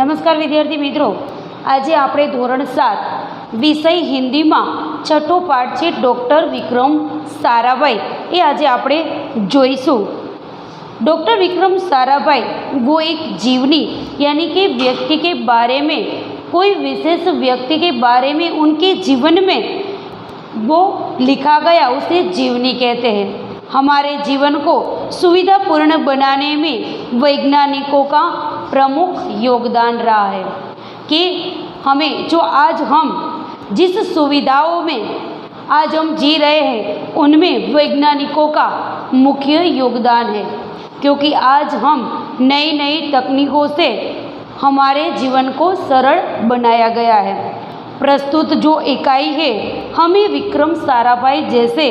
નમસ્કાર વિદ્યાર્થી મિત્રો, આજે આપણે ધોરણ 7 વિષય હિન્દીમાં છઠ્ઠો પાઠ છે ડૉક્ટર વિक्रम साराभाई। એ આજે આપણે જોઈશું। डॉक्टर विक्रम साराभाई वो एक जीवनी यानी कि व्यक्ति के बारे में, कोई विशेष व्यक्ति के बारे में उनके जीवन में वो लिखा गया उसे जीवनी कहते हैं। हमारे जीवन को सुविधापूर्ण बनाने में वैज्ञानिकों का प्रमुख योगदान रहा है कि हमें जो आज हम जिस सुविधाओं में आज हम जी रहे हैं उनमें वैज्ञानिकों का मुख्य योगदान है, क्योंकि आज हम नई नई तकनीकों से हमारे जीवन को सरल बनाया गया है। प्रस्तुत जो इकाई है हमें विक्रम साराभाई जैसे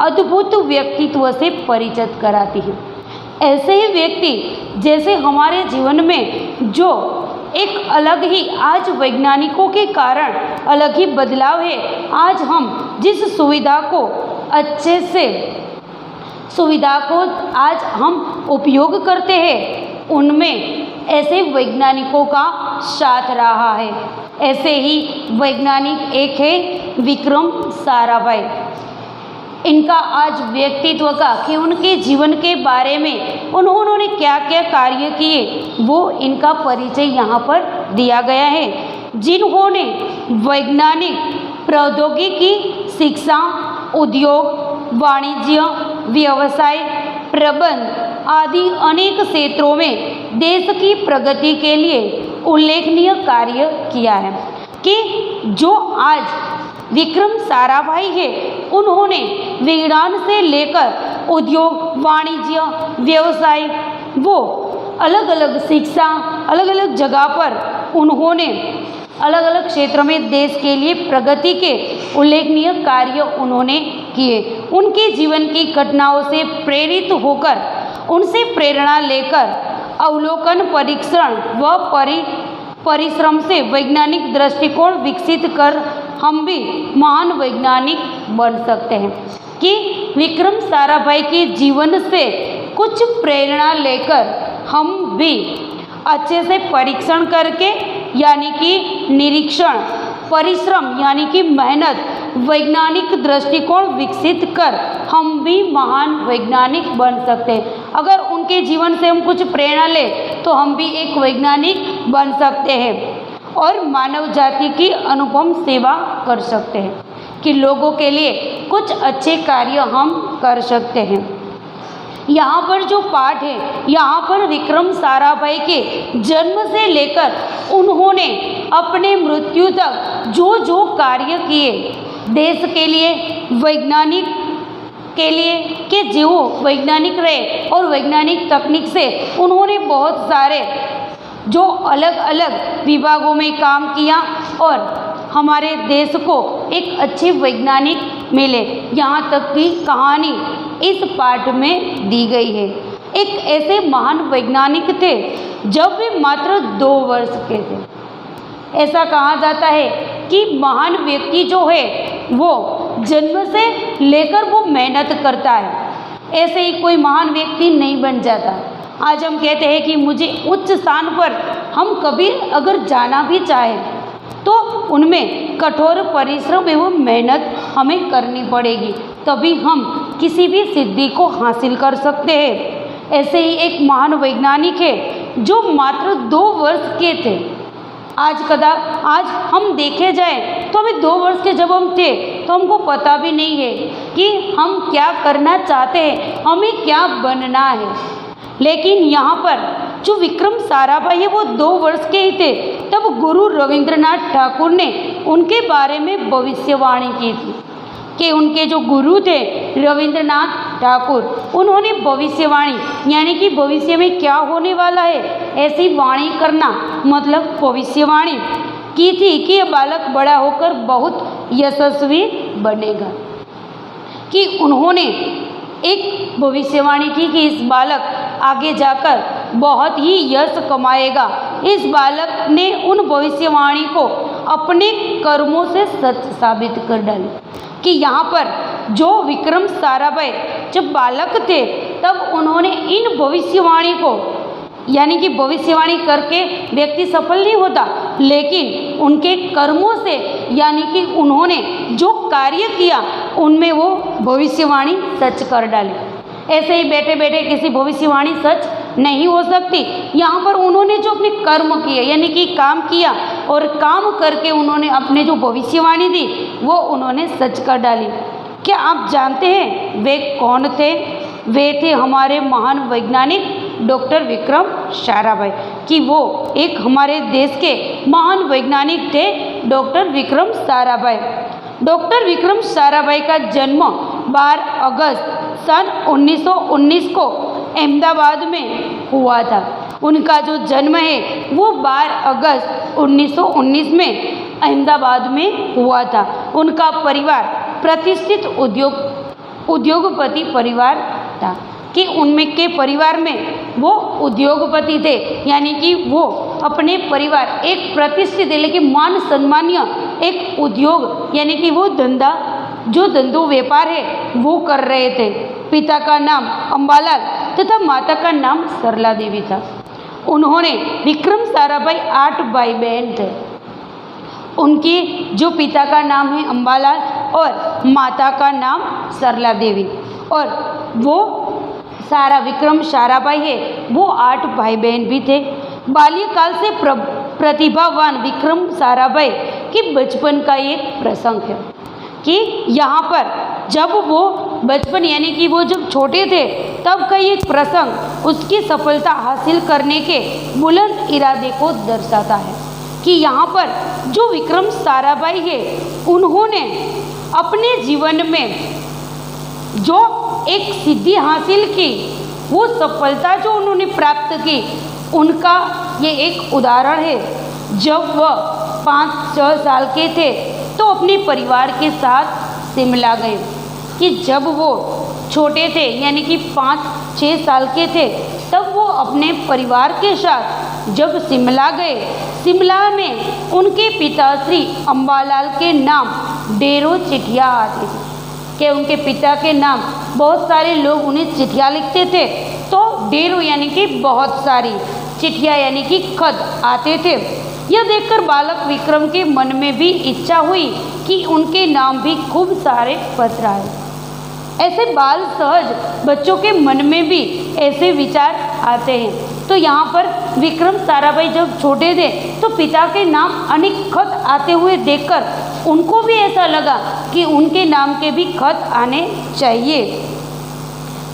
अद्भुत व्यक्तित्व से परिचित कराती है। ऐसे ही व्यक्ति जैसे हमारे जीवन में जो एक अलग ही आज वैज्ञानिकों के कारण अलग ही बदलाव है। आज हम जिस सुविधा को अच्छे से आज हम उपयोग करते हैं उनमें ऐसे वैज्ञानिकों का साथ रहा है। ऐसे ही वैज्ञानिक एक है विक्रम साराभाई। इनका आज व्यक्तित्व का कि उनके जीवन के बारे में उन्होंने क्या क्या कार्य किए वो इनका परिचय यहाँ पर दिया गया है। जिन्होंने वैज्ञानिक प्रौद्योगिकी, शिक्षा, उद्योग, वाणिज्य, व्यवसाय, प्रबंध आदि अनेक क्षेत्रों में देश की प्रगति के लिए उल्लेखनीय कार्य किया है। कि जो आज विक्रम साराभाई है उन्होंने विज्ञान से लेकर उद्योग, वाणिज्य, व्यवसाय, वो अलग अलग शिक्षा, अलग अलग जगह पर उन्होंने अलग अलग क्षेत्र में देश के लिए प्रगति के उल्लेखनीय कार्य उन्होंने किए। उनके जीवन की घटनाओं से प्रेरित होकर, उनसे प्रेरणा लेकर अवलोकन, परीक्षण व परिश्रम से वैज्ञानिक दृष्टिकोण विकसित कर हम भी महान वैज्ञानिक बन सकते हैं। कि विक्रम साराभाई के जीवन से कुछ प्रेरणा लेकर हम भी अच्छे से परीक्षण करके यानी कि निरीक्षण, परिश्रम यानी कि मेहनत, वैज्ञानिक दृष्टिकोण विकसित कर हम भी महान वैज्ञानिक बन सकते हैं। अगर उनके जीवन से हम कुछ प्रेरणा ले तो हम भी एक वैज्ञानिक बन सकते हैं और मानव जाति की अनुपम सेवा कर सकते हैं। कि लोगों के लिए कुछ अच्छे कार्य हम कर सकते हैं। यहाँ पर जो पाठ है, यहाँ पर विक्रम साराभाई के जन्म से लेकर उन्होंने अपने मृत्यु तक जो जो कार्य किए देश के लिए, वैज्ञानिक के लिए, कि जो वैज्ञानिक रहे और वैज्ञानिक तकनीक से उन्होंने बहुत सारे जो अलग अलग विभागों में काम किया और हमारे देश को एक अच्छे वैज्ञानिक मिले, यहाँ तक की कहानी इस पाठ में दी गई है। एक ऐसे महान वैज्ञानिक थे जब वे मात्र 2 वर्ष के थे। ऐसा कहा जाता है कि महान व्यक्ति जो है वो जन्म से लेकर वो मेहनत करता है, ऐसे ही कोई महान व्यक्ति नहीं बन जाता। आज हम कहते हैं कि मुझे उच्च स्थान पर हम कभी अगर जाना भी चाहें तो उनमें कठोर परिश्रम एवं मेहनत हमें करनी पड़ेगी, तभी हम किसी भी सिद्धि को हासिल कर सकते हैं। ऐसे ही एक महान वैज्ञानिक है जो मात्र 2 वर्ष के थे। आज हम देखे जाए तो अभी 2 वर्ष के जब हम थे तो हमको पता भी नहीं है कि हम क्या करना चाहते हैं, हमें क्या बनना है। लेकिन यहाँ पर जो विक्रम साराभाई है वो 2 वर्ष के ही थे तब गुरु रविंद्रनाथ ठाकुर ने उनके बारे में भविष्यवाणी की थी। कि उनके जो गुरु थे रविंद्रनाथ ठाकुर, उन्होंने भविष्यवाणी यानी कि भविष्य में क्या होने वाला है ऐसी वाणी करना मतलब भविष्यवाणी की थी कि यह बालक बड़ा होकर बहुत यशस्वी बनेगा। कि उन्होंने एक भविष्यवाणी की कि इस बालक आगे जाकर बहुत ही यश कमाएगा। इस बालक ने उन भविष्यवाणी को अपने कर्मों से सच साबित कर डाली। कि यहाँ पर जो विक्रम साराभाई जब बालक थे तब उन्होंने इन भविष्यवाणी को यानी कि भविष्यवाणी करके व्यक्ति सफल नहीं होता, लेकिन उनके कर्मों से यानी कि उन्होंने जो कार्य किया उनमें वो भविष्यवाणी सच कर डाले। ऐसे ही बैठे बैठे किसी भविष्यवाणी सच नहीं हो सकती। यहाँ पर उन्होंने जो अपने कर्म किए यानी कि काम किया और काम करके उन्होंने अपने जो भविष्यवाणी दी वो उन्होंने सच कर डाली। क्या आप जानते हैं वे कौन थे? वे थे हमारे महान वैज्ञानिक डॉक्टर विक्रम साराभाई, कि वो एक हमारे देश के महान वैज्ञानिक थे डॉक्टर विक्रम साराभाई। डॉक्टर विक्रम साराभाई का जन्म 12 अगस्त सन 1919 को अहमदाबाद में हुआ था। उनका जो जन्म है वो 12 अगस्त 1919 में अहमदाबाद में हुआ था। उनका परिवार प्रतिष्ठित उद्योगपति परिवार था, कि उनमें के परिवार में वो उद्योगपति थे, यानी कि वो अपने परिवार एक प्रतिष्ठित लेकिन मान सम्मानीय एक उद्योग यानी कि वो धंधो व्यापार है वो कर रहे थे। पिता का नाम अंबालाल तथा माता का नाम सरला देवी था। उन्होंने विक्रम साराभाई 8 भाई बहन थे। उनके जो पिता का नाम है अंबालाल और माता का नाम सरला देवी, और वो विक्रम साराभाई है वो 8 भाई बहन भी थे। बाल्यकाल से प्रतिभावान विक्रम साराभाई के बचपन का एक प्रसंग है कि यहाँ पर जब वो बचपन यानी कि वो जब छोटे थे तब का एक प्रसंग उसकी सफलता हासिल करने के बुलंद इरादे को दर्शाता है। कि यहाँ पर जो विक्रम साराभाई है उन्होंने अपने जीवन में जो एक सिद्धि हासिल की, वो सफलता जो उन्होंने प्राप्त की, उनका ये एक उदाहरण है। जब वह 5-6 साल के थे तो अपने परिवार के साथ शिमला गए। कि जब वो छोटे थे यानी कि 5-6 साल के थे तब वो अपने परिवार के साथ जब शिमला गए, शिमला में उनके पिता श्री अंबालाल के नाम ढेरों चिट्ठियाँ आती थी। कि उनके पिता के नाम बहुत सारे लोग उन्हें चिट्ठियाँ लिखते थे, तो ढेरों यानी कि बहुत सारी चिट्ठियाँ यानी कि खत आते थे। यह देखकर बालक विक्रम के मन में भी इच्छा हुई कि उनके नाम भी खूब सारे पत्र आए। ऐसे बाल सहज बच्चों के मन में भी ऐसे विचार आते हैं। तो यहाँ पर विक्रम साराभाई जब छोटे थे तो पिता के नाम अनेक खत आते हुए देखकर उनको भी ऐसा लगा कि उनके नाम के भी खत आने चाहिए।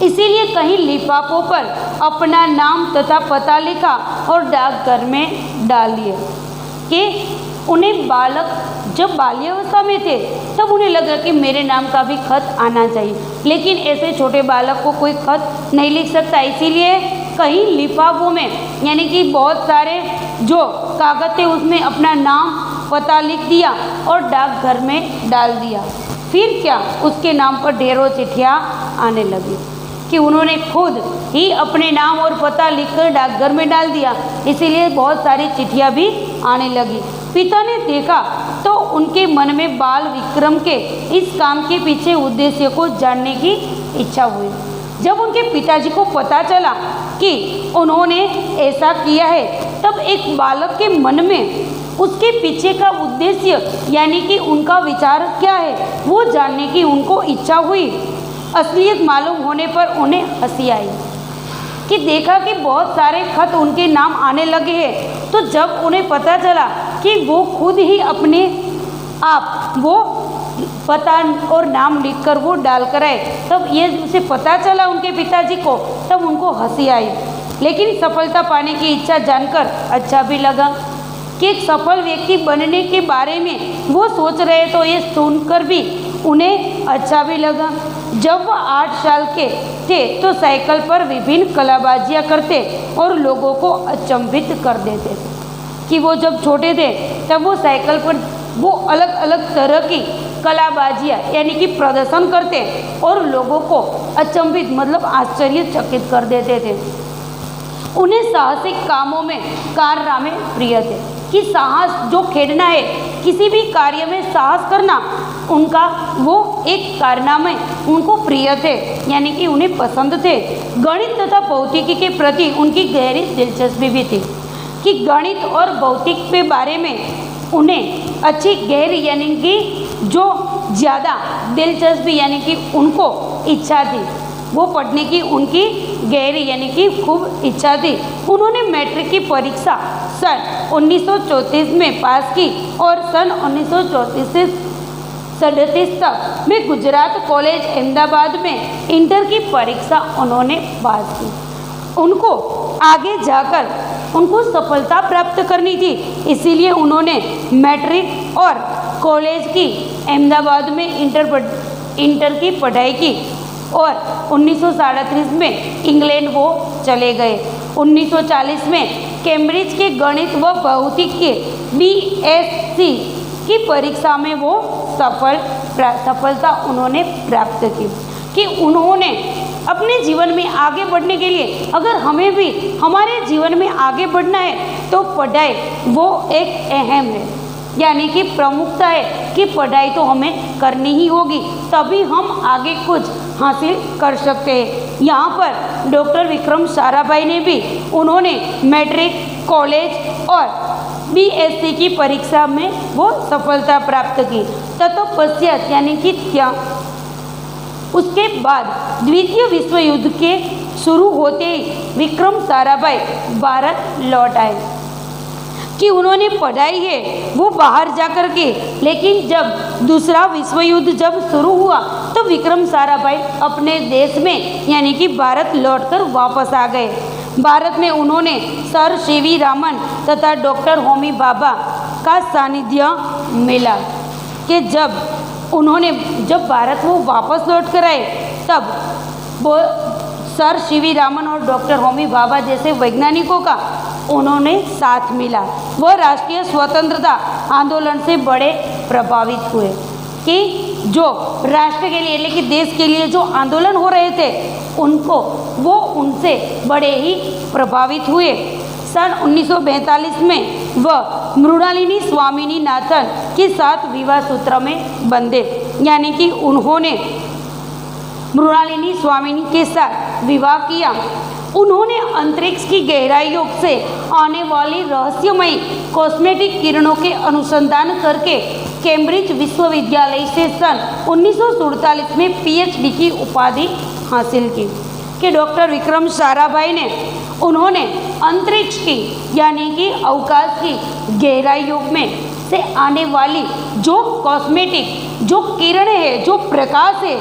इसीलिए कहीं लिफाफों पर अपना नाम तथा पता लिखा और डाकघर में डाल दिए। कि उन्हें बालक जब बाल्यावस्था में थे तब उन्हें लगा कि मेरे नाम का भी खत आना चाहिए, लेकिन ऐसे छोटे बालक को कोई खत नहीं लिख सकता। इसीलिए कहीं लिफाफों में यानी कि बहुत सारे जो कागज़ थे उसमें अपना नाम पता लिख दिया और डाकघर में डाल दिया। फिर क्या, उसके नाम पर ढेरों चिट्ठियाँ आने लगी। कि उन्होंने खुद ही अपने नाम और पता लिखकर डाकघर में डाल दिया, इसीलिए बहुत सारी चिट्ठियाँ भी आने लगी। पिता ने देखा तो उनके मन में बाल विक्रम के इस काम के पीछे उद्देश्य को जानने की इच्छा हुई। जब उनके पिताजी को पता चला कि उन्होंने ऐसा किया है, तब एक बालक के मन में उसके पीछे का उद्देश्य यानी कि उनका विचार क्या है वो जानने की उनको इच्छा हुई। असलियत मालूम होने पर उन्हें हंसी आई कि देखा कि बहुत सारे खत उनके नाम आने लगे हैं। तो जब उन्हें पता चला कि वो खुद ही अपने आप वो पता और नाम लिखकर वो डाल कर आए, तब ये उसे पता चला उनके पिताजी को, तब उनको हंसी आई। लेकिन सफलता पाने की इच्छा जानकर अच्छा भी लगा कि एक सफल व्यक्ति बनने के बारे में वो सोच रहे, तो ये सुनकर भी उन्हें अच्छा भी लगा। जब वह 8 साल के थे तो साइकिल पर विभिन्न कलाबाजियाँ करते और लोगों को अचंभित कर देते थे। कि वो जब छोटे थे तब वो साइकिल पर वो अलग अलग तरह की कलाबाजियाँ यानी कि प्रदर्शन करते और लोगों को अचंभित मतलब आश्चर्यचकित कर देते थे। उन्हें साहसिक कामों में कारनामे प्रिय थे। कि साहस जो खेलना है, किसी भी कार्य में साहस करना उनका वो एक कारनामे उनको प्रिय थे, यानी कि उन्हें पसंद थे। गणित तथा भौतिकी के प्रति उनकी गहरी दिलचस्पी भी थी कि गणित और भौतिक के बारे में उन्हें अच्छी गहरी यानी कि जो ज़्यादा दिलचस्पी यानी कि उनको इच्छा थी, वो पढ़ने की उनकी गहरी यानी कि खूब इच्छा थी। उन्होंने मैट्रिक की परीक्षा सन 1934 में पास की और सन 1934 से 37 तक में गुजरात कॉलेज अहमदाबाद में इंटर की परीक्षा उन्होंने पास की। उनको आगे जाकर उनको सफलता प्राप्त करनी थी, इसीलिए उन्होंने मैट्रिक और कॉलेज की अहमदाबाद में इंटर की पढ़ाई की और 1937 में इंग्लैंड वो चले गए। 1940 में कैम्ब्रिज के गणित व भौतिक के BSc की परीक्षा में वो सफलता उन्होंने प्राप्त की। कि उन्होंने अपने जीवन में आगे बढ़ने के लिए, अगर हमें भी हमारे जीवन में आगे बढ़ना है तो पढ़ाई वो एक अहम है, यानी कि प्रमुखता है कि पढ़ाई तो हमें करनी ही होगी, तभी हम आगे कुछ हासिल कर सकते हैं। यहाँ पर डॉक्टर विक्रम साराभाई ने भी उन्होंने मैट्रिक, कॉलेज और BSc की परीक्षा में वो सफलता प्राप्त की। तत्पश्चात यानी कि उसके बाद द्वितीय विश्व युद्ध के शुरू होते ही विक्रम साराभाई भारत लौट आए। कि उन्होंने पढ़ाई है वो बाहर जाकर के, लेकिन जब दूसरा विश्व युद्ध जब शुरू हुआ तो विक्रम साराभाई अपने देश में यानी कि भारत लौटकर वापस आ गए। भारत में उन्होंने सर सीवी रामन तथा डॉक्टर होमी भाभा का सानिध्य मिला। कि जब भारत वो वापस लौट कर आए तब वो सर सीवी रामन और डॉक्टर होमी भाभा जैसे वैज्ञानिकों का उन्होंने साथ मिला। वह राष्ट्रीय स्वतंत्रता आंदोलन से बड़े प्रभावित हुए कि जो राष्ट्र के लिए लेकिन देश के लिए जो आंदोलन हो रहे थे वो उनसे बड़े ही प्रभावित हुए। सन 1942 में वह मृणालिनी स्वामिनी नाथन के साथ विवाह सूत्र में बंधे, यानी कि उन्होंने मृणालिनी स्वामिनी के साथ विवाह किया। उन्होंने अंतरिक्ष की गहराइयों से आने वाली रहस्यमयी कॉस्मेटिक किरणों के अनुसंधान करके कैम्ब्रिज विश्वविद्यालय से सन 1947 में PhD की उपाधि हासिल की। कि डॉक्टर विक्रम साराभाई ने उन्होंने अंतरिक्ष की यानी कि अवकाश की गहराइयों में से आने वाली जो कॉस्मेटिक जो किरणें हैं, जो प्रकाश है,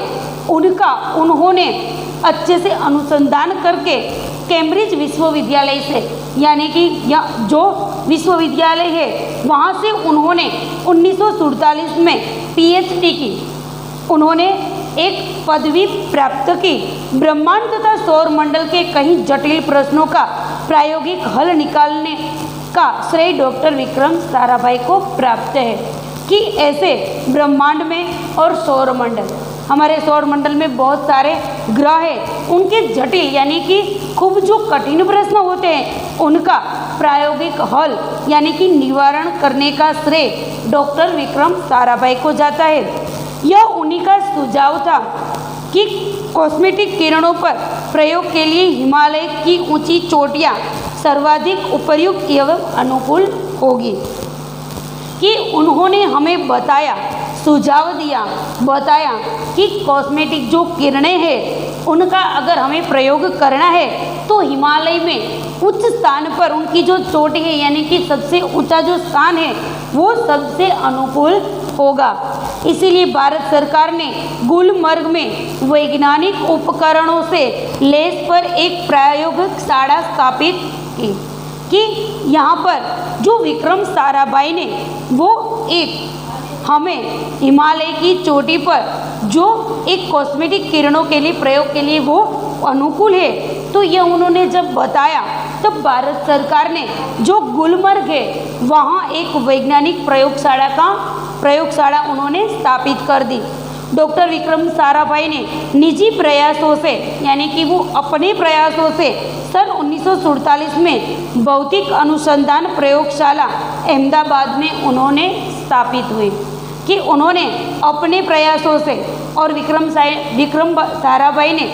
उनका उन्होंने अच्छे से अनुसंधान करके कैम्ब्रिज विश्वविद्यालय से यानी कि जो विश्वविद्यालय है वहाँ से उन्होंने 1947 में PhD की। उन्होंने एक पदवी प्राप्त की। ब्रह्मांड तथा सौर मंडल के कई जटिल प्रश्नों का प्रायोगिक हल निकालने का श्रेय डॉक्टर विक्रम साराभाई को प्राप्त है। कि ऐसे ब्रह्मांड में और सौर मंडल, हमारे सौर मंडल में बहुत सारे ग्रह हैं, उनके जटिल यानी कि खूब जो कठिन प्रश्न होते हैं उनका प्रायोगिक हल यानी कि निवारण करने का श्रेय डॉक्टर विक्रम साराभाई को जाता है। यह उन्हीं का सुझाव था कि कॉस्मेटिक किरणों पर प्रयोग के लिए हिमालय की ऊंची चोटियां सर्वाधिक उपयुक्त एवं अनुकूल होगी। कि उन्होंने हमें सुझाव बताया कि कॉस्मेटिक जो किरणें हैं उनका अगर हमें प्रयोग करना है तो हिमालय में उच्च स्थान पर उनकी जो चोटी है यानी कि सबसे ऊंचा जो स्थान है वो सबसे अनुकूल होगा। इसीलिए भारत सरकार ने गुलमर्ग में वैज्ञानिक उपकरणों से लैस पर एक प्रयोगशाला स्थापित की। कि यहाँ पर जो विक्रम साराभाई ने वो एक हमें हिमालय की चोटी पर जो एक कॉस्मेटिक किरणों के लिए प्रयोग के लिए वो अनुकूल है, तो यह उन्होंने जब बताया तब भारत सरकार ने जो गुलमर्ग है वहाँ एक वैज्ञानिक प्रयोगशाला उन्होंने स्थापित कर दी। डॉक्टर विक्रम साराभाई ने निजी प्रयासों से यानी कि वो अपने प्रयासों से सन 1947 में भौतिक अनुसंधान प्रयोगशाला अहमदाबाद में उन्होंने स्थापित हुई। कि उन्होंने अपने प्रयासों से और विक्रम साराभाई ने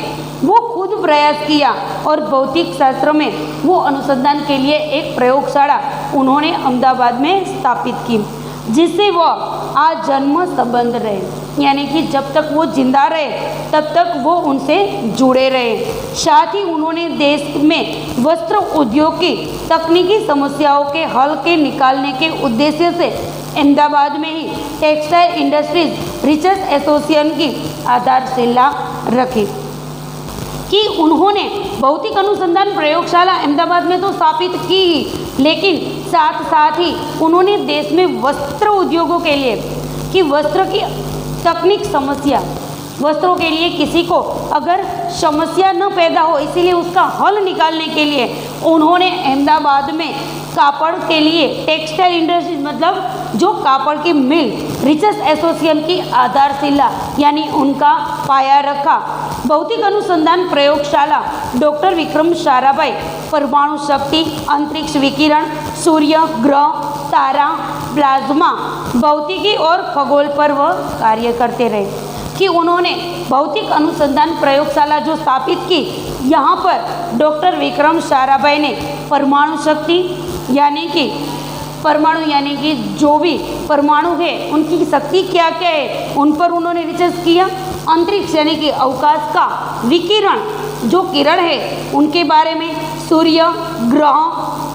वो खुद प्रयास किया और भौतिक शास्त्र में वो अनुसंधान के लिए एक प्रयोगशाला उन्होंने अहमदाबाद में स्थापित की, जिससे वो आजन्म संबंध रहे, यानी कि जब तक वो जिंदा रहे तब तक वो उनसे जुड़े रहे। साथ ही उन्होंने देश में वस्त्र उद्योग की तकनीकी समस्याओं के हल के निकालने के उद्देश्य से अहमदाबाद में ही टेक्सटाइल इंडस्ट्रीज रिसर्च एसोसिएशन की आधारशिला रखी। कि उन्होंने भौतिक अनुसंधान प्रयोगशाला अहमदाबाद में तो स्थापित की ही, लेकिन साथ साथ ही उन्होंने देश में वस्त्र उद्योगों के लिए कि वस्त्र की तकनीक समस्या, वस्त्रों के लिए किसी को अगर समस्या न पैदा हो, इसीलिए उसका हल निकालने के लिए उन्होंने अहमदाबाद में कापड़ के लिए टेक्सटाइल इंडस्ट्रीज मतलब जो कापड़ की मिल रिसर्च एसोसिएशन की आधारशिला यानी उनका पाया रखा। भौतिक अनुसंधान प्रयोगशाला डॉक्टर विक्रम साराभाई परमाणु शक्ति, अंतरिक्ष विकिरण, सूर्य, ग्रह, तारा, प्लाज्मा, भौतिकी और खगोल पर वह कार्य करते रहे। कि उन्होंने भौतिक अनुसंधान प्रयोगशाला जो स्थापित की, यहाँ पर डॉक्टर विक्रम साराभाई ने परमाणु शक्ति यानी कि जो भी परमाणु है उनकी शक्ति क्या क्या है उन पर उन्होंने रिसर्च किया। अंतरिक्ष यानी कि अवकाश का विकिरण, जो किरण है उनके बारे में, सूर्य, ग्रह,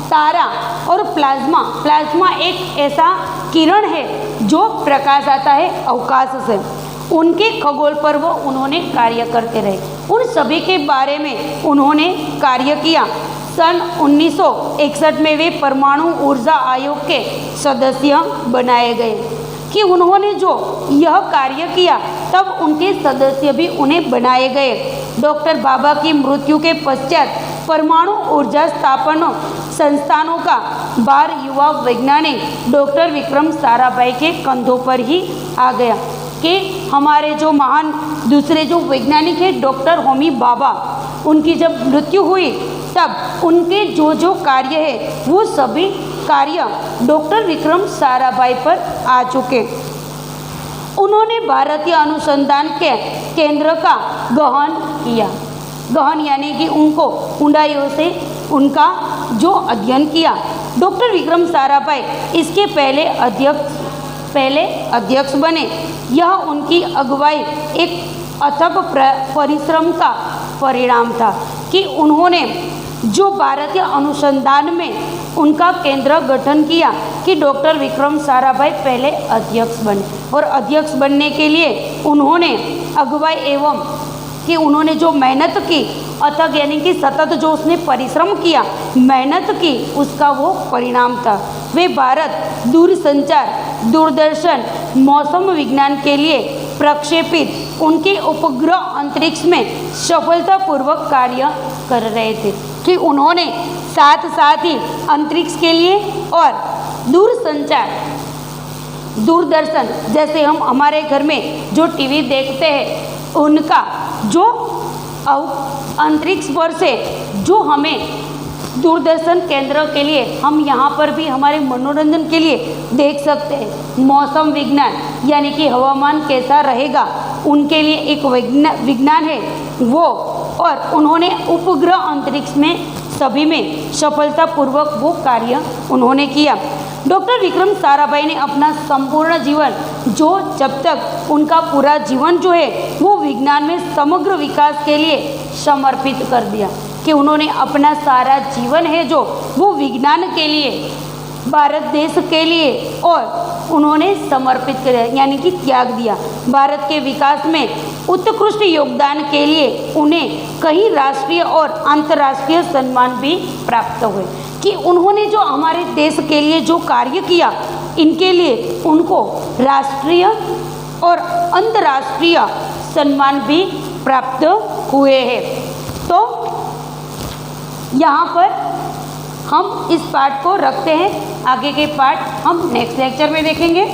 तारा और प्लाज्मा एक ऐसा किरण है जो प्रकाश आता है अवकाश से, उनके खगोल पर वो उन्होंने कार्य करते रहे। उन सभी के बारे में उन्होंने कार्य किया। सन 1961 में वे परमाणु ऊर्जा आयोग के सदस्य बनाए गए। कि उन्होंने जो यह कार्य किया तब उनके सदस्य भी उन्हें बनाए गए। डॉक्टर भाभा की मृत्यु के पश्चात परमाणु ऊर्जा स्थापना संस्थानों का भार युवा वैज्ञानिक डॉक्टर विक्रम साराभाई के कंधों पर ही आ गया। कि हमारे जो महान दूसरे जो वैज्ञानिक हैं डॉक्टर होमी भाभा, उनकी जब मृत्यु हुई तब उनके जो कार्य है वो सभी कार्य डॉक्टर विक्रम साराभाई पर आ चुके। उन्होंने भारतीय अनुसंधान के केंद्र का गहन किया, गहन यानी कि उनको ऊंडाइयों से उनका जो अध्ययन किया। डॉक्टर विक्रम साराभाई इसके पहले अध्यक्ष बने। यह उनकी अगुवाई एक अथक परिश्रम का परिणाम था। कि उन्होंने जो भारतीय अनुसंधान में उनका केंद्र गठन किया कि डॉक्टर विक्रम साराभाई पहले अध्यक्ष बने, और अध्यक्ष बनने के लिए उन्होंने अगुवाई एवं कि उन्होंने जो मेहनत की अथक यानी कि सतत जो उसने परिश्रम किया, मेहनत की, उसका वो परिणाम था। वे भारत दूरसंचार, दूरदर्शन, मौसम विज्ञान के लिए प्रक्षेपित उनके उपग्रह अंतरिक्ष में सफलतापूर्वक कार्य कर रहे थे। कि उन्होंने साथ साथ ही अंतरिक्ष के लिए और दूरसंचार, दूरदर्शन जैसे हम हमारे घर में जो टीवी देखते हैं उनका जो अंतरिक्ष पर से जो हमें दूरदर्शन केंद्र के लिए हम यहाँ पर भी हमारे मनोरंजन के लिए देख सकते हैं। मौसम विज्ञान यानी कि हवामान कैसा रहेगा उनके लिए एक विज्ञान है वो, और उन्होंने उपग्रह अंतरिक्ष में सभी में सफलतापूर्वक वो कार्य उन्होंने किया। डॉक्टर विक्रम साराभाई ने अपना संपूर्ण जीवन जब तक उनका पूरा जीवन जो है वो विज्ञान में समग्र विकास के लिए समर्पित कर दिया। कि उन्होंने अपना सारा जीवन है जो वो विज्ञान के लिए, भारत देश के लिए और उन्होंने समर्पित कर यानी कि त्याग दिया। भारत के विकास में उत्कृष्ट योगदान के लिए उन्हें कई राष्ट्रीय और अंतर्राष्ट्रीय सम्मान भी प्राप्त हुए। कि उन्होंने जो हमारे देश के लिए जो कार्य किया इनके लिए उनको राष्ट्रीय और अंतर्राष्ट्रीय सम्मान भी प्राप्त हुए हैं। तो यहाँ पर हम इस पार्ट को रखते हैं, आगे के पार्ट हम नेक्स्ट लेक्चर में देखेंगे।